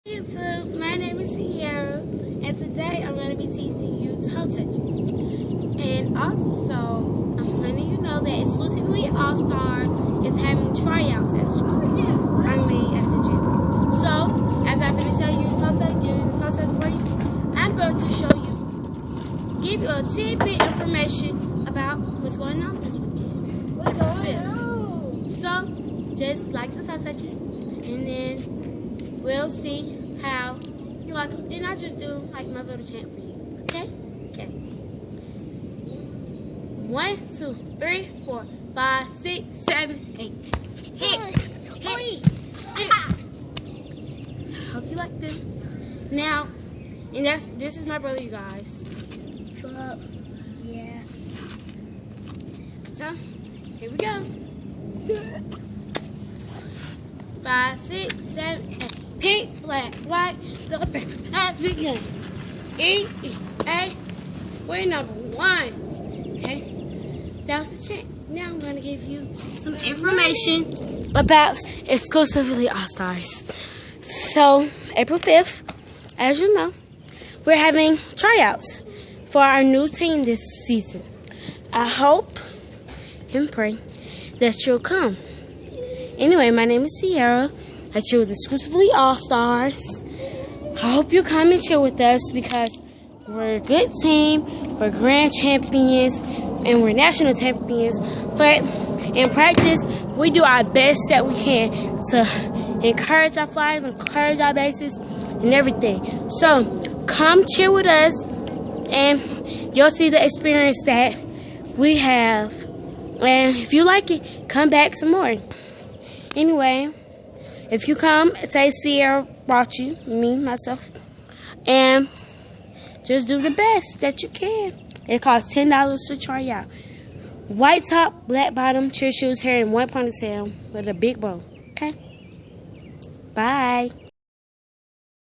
YouTube, my name is Sierra, and today I'm going to be teaching you toe touches. And also, I'm letting you know that Exclusively All Stars is having tryouts at school. At the gym. So, as I'm going to tell you the toe touch for you, I'm going to show you, give you a tidbit information about what's going on this weekend. What's going on? So, just like the toe touches, and then we'll see how you like them. And I just do like my little chant for you. Okay? Okay. 1, 2, 3, 4, 5, 6, 7, 8. Hit. Hope you like them. Now, and this is my brother, you guys. What's up? Yeah. So, here we go. 5, 6, 7, 8. Pink, black, white, the paper has begun. E, A, we're number 1. Okay? That was the chant. Now I'm going to give you some information about Exclusively All Stars. So, April 5th, as you know, we're having tryouts for our new team this season. I hope and pray that you'll come. Anyway, my name is Sierra. I cheer with Exclusively All Stars. I hope you come and cheer with us because we're a good team, we're grand champions, and we're national champions. But in practice, we do our best that we can to encourage our flyers, encourage our bases, and everything. So, come cheer with us, and you'll see the experience that we have. And if you like it, come back some more. Anyway, if you come, say Sierra brought you, me, myself, and just do the best that you can. It costs $10 to try out. White top, black bottom, cheer shoes, hair in one ponytail with a big bow. Okay? Bye.